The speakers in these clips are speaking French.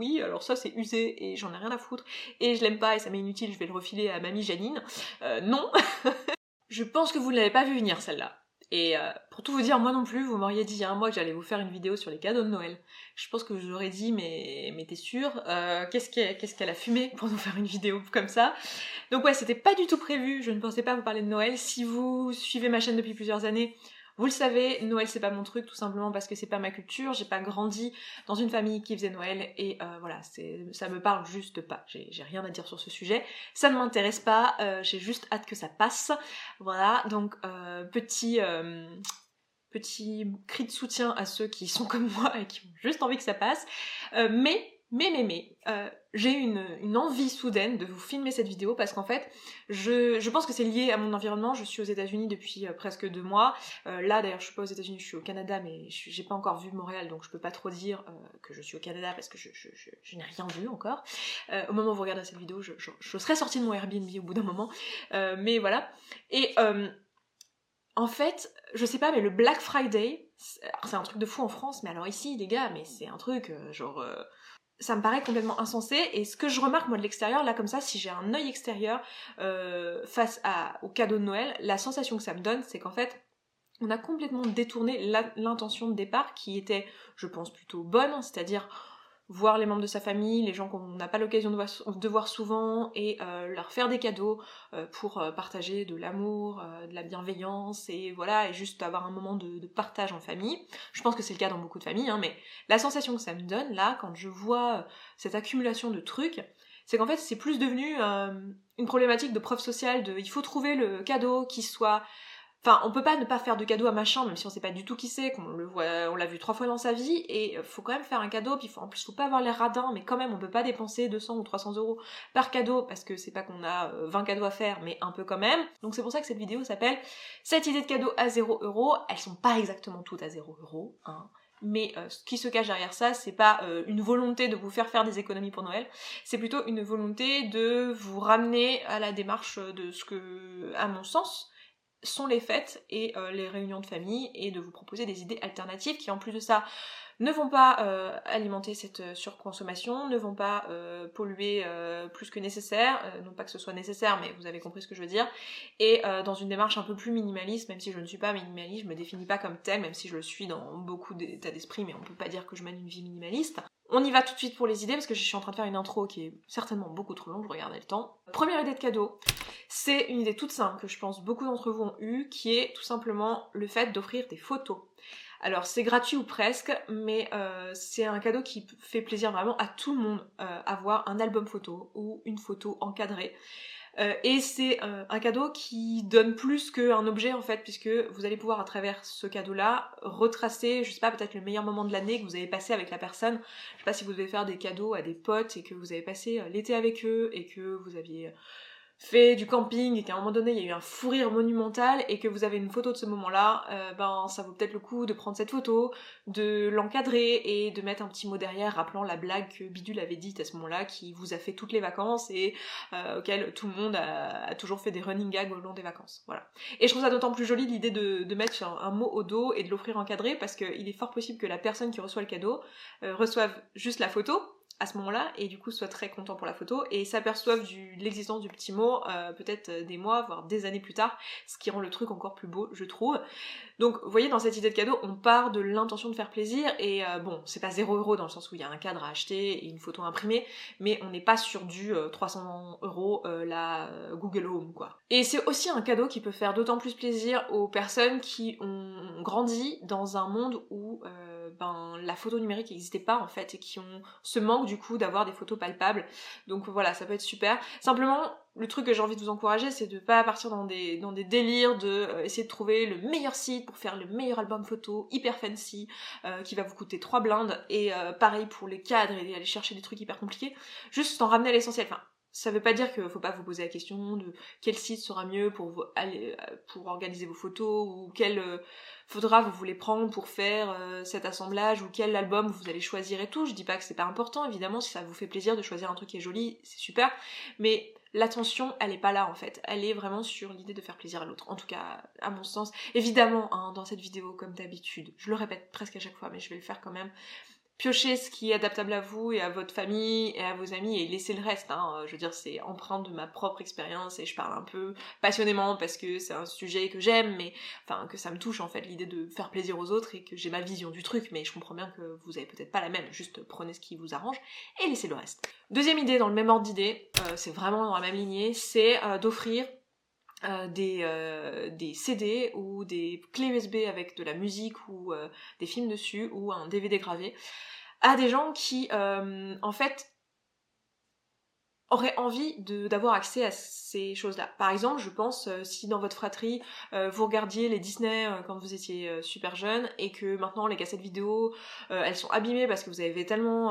oui, alors ça c'est usé et j'en ai rien à foutre, et je l'aime pas et ça m'est inutile, je vais le refiler à mamie Janine. Non. Je pense que vous ne l'avez pas vu venir celle-là. Et pour tout vous dire, moi non plus, vous m'auriez dit il y a un mois que j'allais vous faire une vidéo sur les cadeaux de Noël. Je pense que je vous aurais dit, mais t'es sûre qu'est-ce qu'elle a fumé pour nous faire une vidéo comme ça? Donc ouais, c'était pas du tout prévu, je ne pensais pas vous parler de Noël. Si vous suivez ma chaîne depuis plusieurs années, vous le savez, Noël c'est pas mon truc, tout simplement parce que c'est pas ma culture, j'ai pas grandi dans une famille qui faisait Noël, et voilà, ça me parle juste pas, j'ai rien à dire sur ce sujet, ça ne m'intéresse pas, j'ai juste hâte que ça passe, voilà, donc petit cri de soutien à ceux qui sont comme moi et qui ont juste envie que ça passe, mais j'ai une envie soudaine de vous filmer cette vidéo parce qu'en fait, je pense que c'est lié à mon environnement. Je suis aux États-Unis depuis presque 2 mois. Là, d'ailleurs, je suis pas aux États-Unis, je suis au Canada, mais j'ai pas encore vu Montréal, donc je peux pas trop dire que je suis au Canada parce que je n'ai rien vu encore. Au moment où vous regardez cette vidéo, je serai sortie de mon Airbnb au bout d'un moment, mais voilà. Et en fait, je sais pas, mais le Black Friday, c'est un truc de fou en France, mais alors ici, les gars, mais c'est un truc ça me paraît complètement insensé, et ce que je remarque moi de l'extérieur, là comme ça, si j'ai un œil extérieur face au cadeau de Noël, la sensation que ça me donne, c'est qu'en fait, on a complètement détourné l'intention de départ qui était, je pense, plutôt bonne, c'est-à-dire voir les membres de sa famille, les gens qu'on n'a pas l'occasion de voir souvent, et leur faire des cadeaux pour partager de l'amour, de la bienveillance, et voilà, et juste avoir un moment de partage en famille. Je pense que c'est le cas dans beaucoup de familles, hein, mais la sensation que ça me donne, là, quand je vois cette accumulation de trucs, c'est qu'en fait, c'est plus devenu une problématique de preuve sociale, il faut trouver le cadeau qui soit... Enfin, on peut pas ne pas faire de cadeau à machin, même si on sait pas du tout qui c'est, qu'on le voit, on l'a vu 3 fois dans sa vie, et faut quand même faire un cadeau, puis en plus faut pas avoir l'air radin, mais quand même on peut pas dépenser 200 ou 300 euros par cadeau, parce que c'est pas qu'on a 20 cadeaux à faire, mais un peu quand même. Donc c'est pour ça que cette vidéo s'appelle 7 idées de cadeaux à 0 €. Elles sont pas exactement toutes à 0 €, hein. Mais ce qui se cache derrière ça, c'est pas une volonté de vous faire des économies pour Noël, c'est plutôt une volonté de vous ramener à la démarche de ce que, à mon sens, sont les fêtes et les réunions de famille, et de vous proposer des idées alternatives qui, en plus de ça, ne vont pas alimenter cette surconsommation, ne vont pas polluer plus que nécessaire, non pas que ce soit nécessaire, mais vous avez compris ce que je veux dire, et dans une démarche un peu plus minimaliste, même si je ne suis pas minimaliste, je me définis pas comme telle, même si je le suis dans beaucoup d'états d'esprit, mais on peut pas dire que je mène une vie minimaliste. On y va tout de suite pour les idées, parce que je suis en train de faire une intro qui est certainement beaucoup trop longue, je regardais le temps. Première idée de cadeau, c'est une idée toute simple que je pense beaucoup d'entre vous ont eu, qui est tout simplement le fait d'offrir des photos. Alors c'est gratuit ou presque, mais c'est un cadeau qui fait plaisir vraiment à tout le monde, avoir un album photo ou une photo encadrée. Et c'est un cadeau qui donne plus qu'un objet en fait, puisque vous allez pouvoir à travers ce cadeau-là retracer, je sais pas, peut-être le meilleur moment de l'année que vous avez passé avec la personne. Je sais pas si vous devez faire des cadeaux à des potes et que vous avez passé l'été avec eux et que vous aviez fait du camping et qu'à un moment donné il y a eu un fou rire monumental et que vous avez une photo de ce moment-là, ben ça vaut peut-être le coup de prendre cette photo, de l'encadrer et de mettre un petit mot derrière rappelant la blague que Bidule avait dite à ce moment-là, qui vous a fait toutes les vacances et auquel tout le monde a toujours fait des running gags au long des vacances. Voilà. Et je trouve ça d'autant plus joli l'idée de mettre un mot au dos et de l'offrir encadré, parce qu'il est fort possible que la personne qui reçoit le cadeau reçoive juste la photo à ce moment-là, et du coup soit très content pour la photo, et s'aperçoivent de l'existence du petit mot peut-être des mois, voire des années plus tard, ce qui rend le truc encore plus beau, je trouve. Donc vous voyez, dans cette idée de cadeau, on part de l'intention de faire plaisir, et bon, c'est pas 0 € dans le sens où il y a un cadre à acheter et une photo imprimée, mais on n'est pas sur du 300 € la Google Home, quoi. Et c'est aussi un cadeau qui peut faire d'autant plus plaisir aux personnes qui ont grandi dans un monde où la photo numérique n'existait pas en fait, et qui ont ce manque du coup d'avoir des photos palpables. Donc voilà, ça peut être super. Simplement, le truc que j'ai envie de vous encourager, c'est de pas partir dans des délires de essayer de trouver le meilleur site pour faire le meilleur album photo hyper fancy qui va vous coûter 3 blindes, et pareil pour les cadres et aller chercher des trucs hyper compliqués. Juste en ramener à l'essentiel. Enfin, ça veut pas dire qu'il faut pas vous poser la question de quel site sera mieux pour organiser vos photos, ou quel photographe vous voulez prendre pour faire cet assemblage, ou quel album vous allez choisir et tout. Je dis pas que c'est pas important, évidemment, si ça vous fait plaisir de choisir un truc qui est joli, c'est super, mais l'attention, elle est pas là en fait, elle est vraiment sur l'idée de faire plaisir à l'autre, en tout cas à mon sens. Évidemment, hein, dans cette vidéo, comme d'habitude, je le répète presque à chaque fois, mais je vais le faire quand même, piochez ce qui est adaptable à vous et à votre famille et à vos amis et laissez le reste, hein. Je veux dire, c'est empreint de ma propre expérience et je parle un peu passionnément parce que c'est un sujet que j'aime, mais enfin que ça me touche en fait, l'idée de faire plaisir aux autres et que j'ai ma vision du truc, mais je comprends bien que vous avez peut-être pas la même, juste prenez ce qui vous arrange et laissez le reste. Deuxième idée dans le même ordre d'idée, c'est vraiment dans la même lignée, c'est d'offrir des CD ou des clés USB avec de la musique ou des films dessus ou un DVD gravé à des gens qui en fait auraient envie d'avoir accès à ces choses-là. Par exemple, je pense, si dans votre fratrie, vous regardiez les Disney quand vous étiez super jeune, et que maintenant les cassettes vidéo, elles sont abîmées parce que vous avez tellement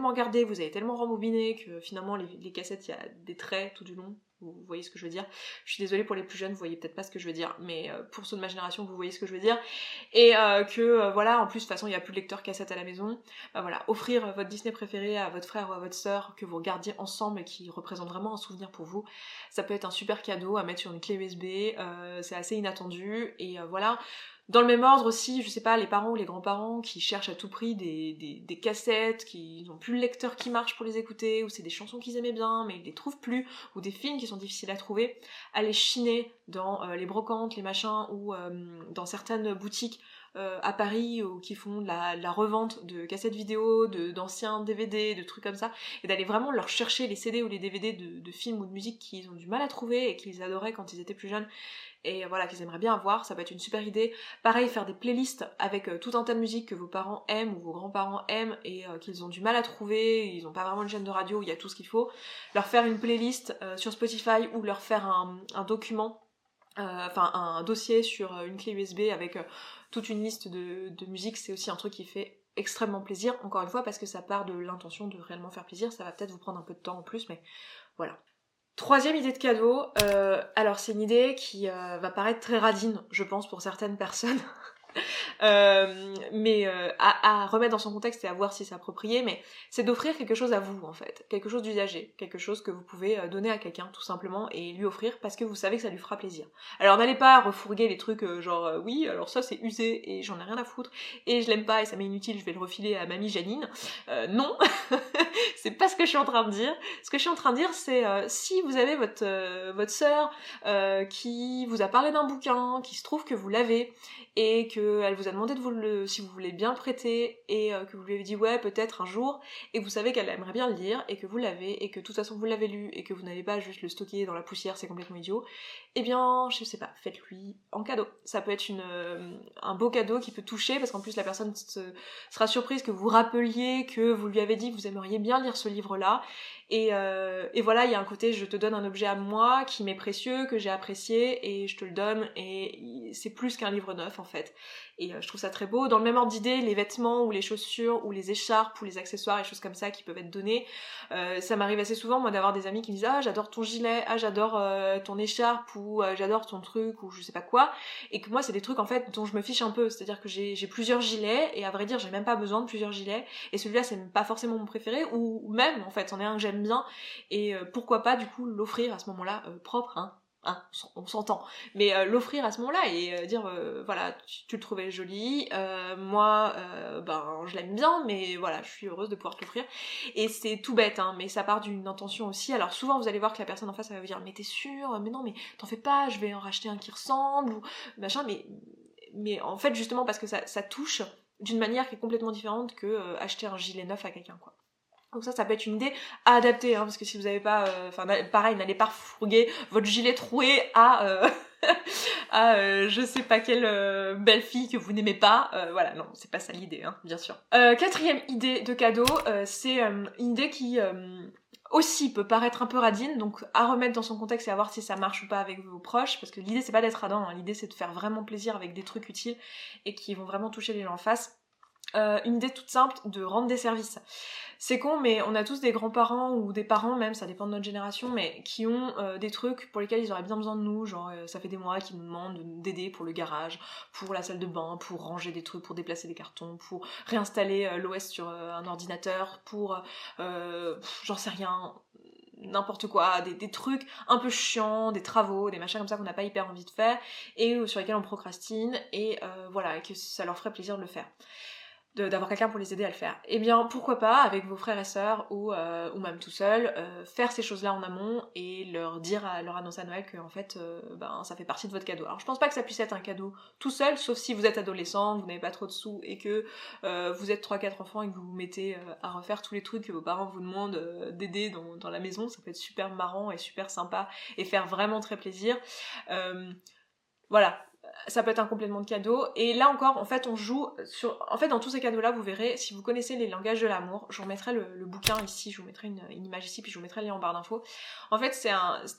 regardé, vous avez tellement rembobiné, que finalement les cassettes, il y a des traits tout du long. Vous voyez ce que je veux dire. Je suis désolée pour les plus jeunes, vous voyez peut-être pas ce que je veux dire, mais pour ceux de ma génération, vous voyez ce que je veux dire. Et que voilà, en plus, de toute façon, il n'y a plus de lecteur cassette à la maison. Bah voilà, offrir votre Disney préféré à votre frère ou à votre sœur que vous regardiez ensemble et qui représente vraiment un souvenir pour vous, ça peut être un super cadeau à mettre sur une clé USB, c'est assez inattendu, et voilà. Dans le même ordre aussi, je sais pas, les parents ou les grands-parents qui cherchent à tout prix des cassettes, qui n'ont plus le lecteur qui marche pour les écouter, ou c'est des chansons qu'ils aimaient bien mais ils les trouvent plus, ou des films qui sont difficiles à trouver, allez chiner dans les brocantes, les machins, ou dans certaines boutiques à Paris ou qui font de la revente de cassettes vidéo, d'anciens DVD, de trucs comme ça, et d'aller vraiment leur chercher les CD ou les DVD de films ou de musique qu'ils ont du mal à trouver et qu'ils adoraient quand ils étaient plus jeunes, et voilà, qu'ils aimeraient bien avoir, ça peut être une super idée. Pareil, faire des playlists avec tout un tas de musique que vos parents aiment ou vos grands-parents aiment et qu'ils ont du mal à trouver, ils ont pas vraiment de chaîne de radio où il y a tout ce qu'il faut, leur faire une playlist sur Spotify ou leur faire un document, enfin un dossier sur une clé USB avec toute une liste de musique, c'est aussi un truc qui fait extrêmement plaisir, encore une fois parce que ça part de l'intention de réellement faire plaisir, ça va peut-être vous prendre un peu de temps en plus, mais voilà. Troisième idée de cadeau, alors c'est une idée qui va paraître très radine, je pense, pour certaines personnes, mais à remettre dans son contexte et à voir si c'est approprié, mais c'est d'offrir quelque chose à vous en fait, quelque chose d'usagé, quelque chose que vous pouvez donner à quelqu'un tout simplement et lui offrir parce que vous savez que ça lui fera plaisir. Alors n'allez pas refourguer les trucs genre oui alors ça c'est usé et j'en ai rien à foutre et je l'aime pas et ça m'est inutile, je vais le refiler à mamie Janine. Non, c'est pas ce que je suis en train de dire. Ce que je suis en train de dire c'est si vous avez votre sœur qui vous a parlé d'un bouquin, qui se trouve que vous l'avez et qu'elle vous a demandé si vous voulez bien prêter et que vous lui avez dit ouais peut-être un jour et que vous savez qu'elle aimerait bien le lire et que vous l'avez et que de toute façon vous l'avez lu et que vous n'allez pas juste le stocker dans la poussière, c'est complètement idiot, eh bien je sais pas, faites-lui en cadeau. Ça peut être un beau cadeau qui peut toucher parce qu'en plus la personne sera surprise que vous rappeliez que vous lui avez dit que vous aimeriez bien lire ce livre-là et voilà, il y a un côté je te donne un objet à moi qui m'est précieux, que j'ai apprécié et je te le donne et c'est plus qu'un livre neuf en fait. Et je trouve ça très beau. Dans le même ordre d'idée, les vêtements ou les chaussures ou les écharpes ou les accessoires et choses comme ça qui peuvent être donnés, ça m'arrive assez souvent moi d'avoir des amis qui me disent ah j'adore ton gilet, ah j'adore ton écharpe ou j'adore ton truc ou je sais pas quoi, et que moi c'est des trucs en fait dont je me fiche un peu, c'est-à-dire que j'ai plusieurs gilets et à vrai dire j'ai même pas besoin de plusieurs gilets et celui-là c'est même pas forcément mon préféré ou même en fait c'en est un que j'aime bien et pourquoi pas du coup l'offrir à ce moment-là propre, hein, on s'entend, mais l'offrir à ce moment-là et dire voilà tu le trouvais joli, moi ben je l'aime bien mais voilà je suis heureuse de pouvoir te l'offrir et c'est tout bête hein, mais ça part d'une intention aussi. Alors souvent vous allez voir que la personne en face elle va vous dire mais t'es sûre, mais non mais t'en fais pas, je vais en racheter un qui ressemble ou machin, mais en fait justement parce que ça touche d'une manière qui est complètement différente que acheter un gilet neuf à quelqu'un quoi. Donc ça peut être une idée à adapter, hein, parce que si vous avez pas, enfin pareil, n'allez pas fourguer votre gilet troué à je sais pas quelle belle fille que vous n'aimez pas, voilà, non, c'est pas ça l'idée, hein, bien sûr. Quatrième idée de cadeau, c'est une idée qui aussi peut paraître un peu radine, donc à remettre dans son contexte et à voir si ça marche ou pas avec vos proches, parce que l'idée c'est pas d'être radin, hein, l'idée c'est de faire vraiment plaisir avec des trucs utiles et qui vont vraiment toucher les gens en face. Une idée toute simple de rendre des services. C'est con, mais on a tous des grands-parents ou des parents même, ça dépend de notre génération, mais qui ont des trucs pour lesquels ils auraient bien besoin de nous, genre ça fait des mois qu'ils nous demandent d'aider pour le garage, pour la salle de bain, pour ranger des trucs, pour déplacer des cartons, pour réinstaller l'OS sur un ordinateur, pour j'en sais rien, n'importe quoi, des trucs un peu chiants, des travaux, des machins comme ça qu'on n'a pas hyper envie de faire et sur lesquels on procrastine et voilà, et que ça leur ferait plaisir de le faire. d'avoir quelqu'un pour les aider à le faire. Eh bien, pourquoi pas, avec vos frères et sœurs, ou même tout seul, faire ces choses-là en amont, et leur annoncer à Noël que, en fait, ça fait partie de votre cadeau. Alors, je pense pas que ça puisse être un cadeau tout seul, sauf si vous êtes adolescent, vous n'avez pas trop de sous, et que vous êtes 3-4 enfants, et que vous vous mettez à refaire tous les trucs que vos parents vous demandent d'aider dans la maison. Ça peut être super marrant et super sympa, et faire vraiment très plaisir. Voilà, ça peut être un complément de cadeau. Et là encore, en fait, on joue sur... En fait, dans tous ces cadeaux-là, vous verrez, si vous connaissez les langages de l'amour, je vous remettrai le bouquin ici, je vous mettrai une image ici, puis je vous mettrai le lien en barre d'infos. En fait,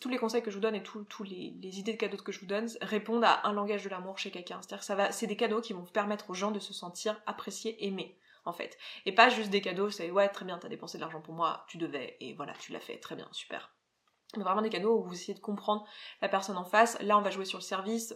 tous les conseils que je vous donne et tous les idées de cadeaux que je vous donne répondent à un langage de l'amour chez quelqu'un. C'est-à-dire que c'est des cadeaux qui vont permettre aux gens de se sentir appréciés, aimés, en fait. Et pas juste des cadeaux, c'est ouais, très bien, t'as dépensé de l'argent pour moi, tu devais, et voilà, tu l'as fait, très bien, super. Mais vraiment des cadeaux où vous essayez de comprendre la personne en face. Là, on va jouer sur le service,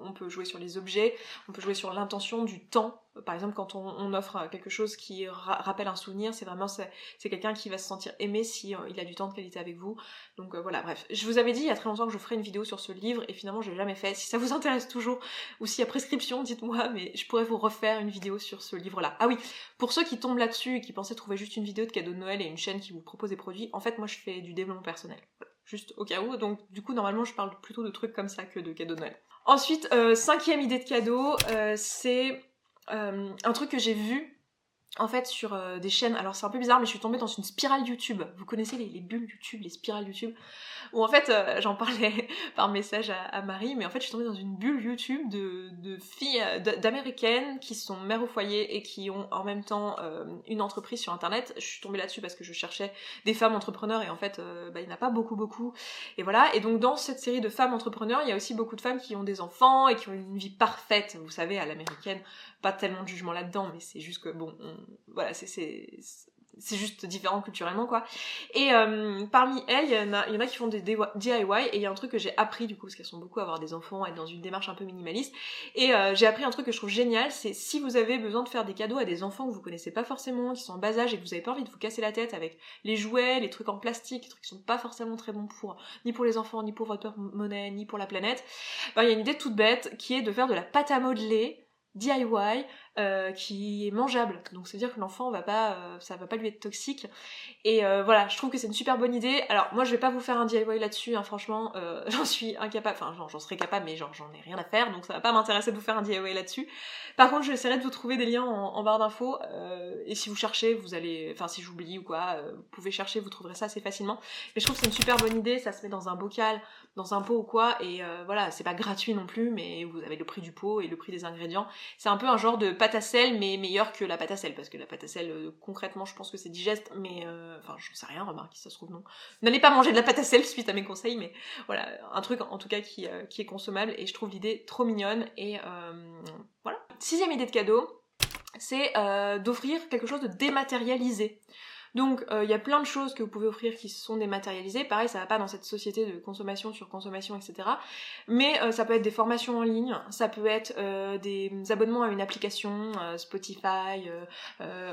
on peut jouer sur les objets, on peut jouer sur l'intention du temps. Par exemple, quand on offre quelque chose qui rappelle un souvenir, c'est quelqu'un qui va se sentir aimé si il a du temps de qualité avec vous. Donc voilà, bref. Je vous avais dit il y a très longtemps que je ferais une vidéo sur ce livre, et finalement je l'ai jamais fait. Si ça vous intéresse toujours, ou s'il y a prescription, dites-moi, mais je pourrais vous refaire une vidéo sur ce livre-là. Ah oui, pour ceux qui tombent là-dessus et qui pensaient trouver juste une vidéo de cadeaux de Noël et une chaîne qui vous propose des produits, en fait moi je fais du développement personnel. Voilà. Juste au cas où, donc du coup normalement je parle plutôt de trucs comme ça que de cadeaux de Noël. Ensuite, 5e idée de cadeau, c'est un truc que j'ai vu en fait sur des chaînes, alors c'est un peu bizarre mais je suis tombée dans une spirale YouTube. Vous connaissez les bulles YouTube, les spirales YouTube, où en fait j'en parlais par message à Marie, mais en fait je suis tombée dans une bulle YouTube de filles d'américaines qui sont mères au foyer et qui ont en même temps une entreprise sur internet. Je suis tombée là-dessus parce que je cherchais des femmes entrepreneurs, et en fait il n'y en a pas beaucoup, et voilà. Et donc dans cette série de femmes entrepreneurs, il y a aussi beaucoup de femmes qui ont des enfants et qui ont une vie parfaite, vous savez, à l'américaine. Pas tellement de jugement là-dedans, mais c'est juste que bon, voilà, c'est juste différent culturellement, quoi. Et parmi elles, il y en a qui font des DIY, et il y a un truc que j'ai appris du coup, parce qu'elles sont beaucoup à avoir des enfants, être dans une démarche un peu minimaliste, et j'ai appris un truc que je trouve génial, c'est si vous avez besoin de faire des cadeaux à des enfants que vous connaissez pas forcément, qui sont en bas âge, et que vous avez pas envie de vous casser la tête avec les jouets, les trucs en plastique, les trucs qui sont pas forcément très bons ni pour les enfants, ni pour votre porte-monnaie, ni pour la planète, il y a une idée toute bête qui est de faire de la pâte à modeler DIY qui est mangeable, donc ça veut dire que l'enfant ça va pas lui être toxique, et voilà, je trouve que c'est une super bonne idée. Alors moi je vais pas vous faire un DIY là-dessus, hein, franchement j'en suis incapable, enfin j'en serais capable, mais genre j'en ai rien à faire, donc ça va pas m'intéresser de vous faire un DIY là-dessus. Par contre j'essaierai de vous trouver des liens en barre d'infos, et si vous cherchez, si j'oublie ou quoi, vous pouvez chercher, vous trouverez ça assez facilement. Mais je trouve que c'est une super bonne idée, ça se met dans un bocal, dans un pot ou quoi, et voilà, c'est pas gratuit non plus, mais vous avez le prix du pot et le prix des ingrédients. C'est un peu un genre de pâte à sel, mais meilleur que la pâte à sel, parce que la pâte à sel, concrètement, je pense que c'est digeste, mais enfin, j'en sais rien, remarque, si ça se trouve, non. N'allez pas manger de la pâte à sel suite à mes conseils, mais voilà, un truc en tout cas qui est consommable, et je trouve l'idée trop mignonne, et voilà. 6e idée de cadeau, c'est d'offrir quelque chose de dématérialisé. Donc il y a plein de choses que vous pouvez offrir qui sont dématérialisées, pareil ça va pas dans cette société de consommation sur consommation, etc. Mais ça peut être des formations en ligne, ça peut être des abonnements à une application, Spotify,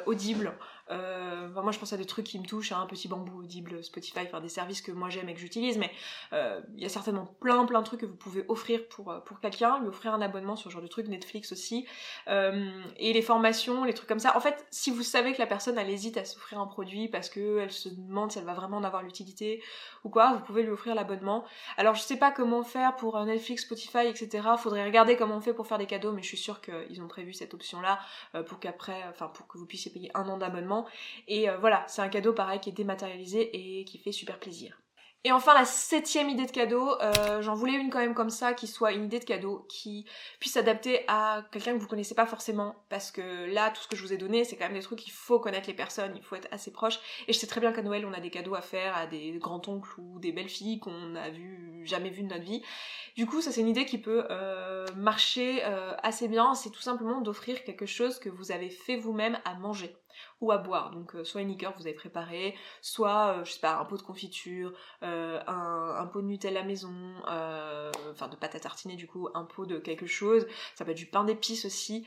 Audible, moi je pense à des trucs qui me touchent, hein, Petit Bambou, Audible, Spotify, enfin des services que moi j'aime et que j'utilise, mais il y a certainement plein de trucs que vous pouvez offrir pour quelqu'un, lui offrir un abonnement sur ce genre de trucs, Netflix aussi, et les formations, les trucs comme ça. En fait, si vous savez que la personne elle hésite à s'offrir un produit parce qu'elle se demande si elle va vraiment en avoir l'utilité ou quoi, vous pouvez lui offrir l'abonnement. Alors je sais pas comment faire pour Netflix, Spotify, etc. Faudrait regarder comment on fait pour faire des cadeaux, mais je suis sûre qu'ils ont prévu cette option là pour que vous puissiez payer 1 an d'abonnement. Et voilà, c'est un cadeau pareil qui est dématérialisé et qui fait super plaisir. Et enfin la 7e idée de cadeau, j'en voulais une quand même comme ça, qui soit une idée de cadeau qui puisse s'adapter à quelqu'un que vous connaissez pas forcément, parce que là tout ce que je vous ai donné c'est quand même des trucs, il faut connaître les personnes, il faut être assez proche, et je sais très bien qu'à Noël on a des cadeaux à faire à des grands-oncles ou des belles-filles qu'on a jamais vues de notre vie. Du coup ça c'est une idée qui peut marcher assez bien, c'est tout simplement d'offrir quelque chose que vous avez fait vous-même à manger ou à boire, donc soit une liqueur que vous avez préparée, soit je sais pas, un pot de confiture, un pot de Nutella maison, de pâte à tartiner du coup, un pot de quelque chose, ça peut être du pain d'épices aussi.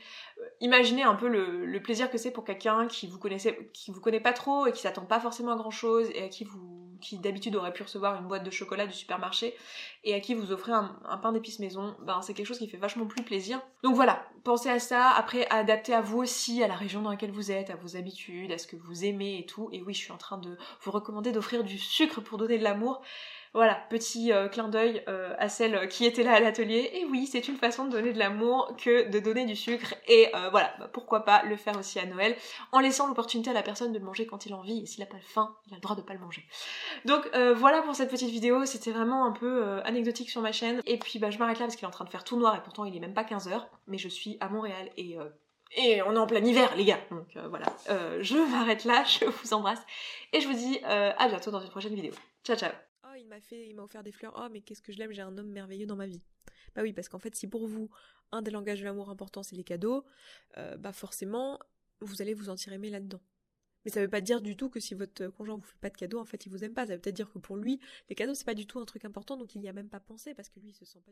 Imaginez un peu le plaisir que c'est pour quelqu'un qui vous connaît pas trop et qui s'attend pas forcément à grand chose et à qui vous qui d'habitude aurait pu recevoir une boîte de chocolat du supermarché et à qui vous offrez un pain d'épices maison, ben c'est quelque chose qui fait vachement plus plaisir. Donc voilà, pensez à ça, après adaptez à vous aussi, à la région dans laquelle vous êtes, à vos habitudes, à ce que vous aimez et tout. Et oui, je suis en train de vous recommander d'offrir du sucre pour donner de l'amour. Voilà, petit clin d'œil à celle qui était là à l'atelier. Et oui, c'est une façon de donner de l'amour que de donner du sucre. Et voilà, bah, pourquoi pas le faire aussi à Noël, en laissant l'opportunité à la personne de le manger quand il a envie. Et s'il a pas faim, il a le droit de pas le manger. Donc voilà pour cette petite vidéo, c'était vraiment un peu anecdotique sur ma chaîne. Et puis bah je m'arrête là parce qu'il est en train de faire tout noir et pourtant il est même pas 15h. Mais je suis à Montréal et on est en plein hiver les gars. Donc voilà, je m'arrête là, je vous embrasse. Et je vous dis à bientôt dans une prochaine vidéo. Ciao ciao. Oh, il m'a offert des fleurs. Oh, mais qu'est-ce que je l'aime, j'ai un homme merveilleux dans ma vie. Bah oui, parce qu'en fait, si pour vous, un des langages de l'amour important, c'est les cadeaux, bah forcément, vous allez vous sentir aimé là-dedans. Mais ça veut pas dire du tout que si votre conjoint vous fait pas de cadeaux, en fait, il vous aime pas. Ça veut peut-être dire que pour lui, les cadeaux, c'est pas du tout un truc important, donc il y a même pas pensé, parce que lui, il se sent pas du tout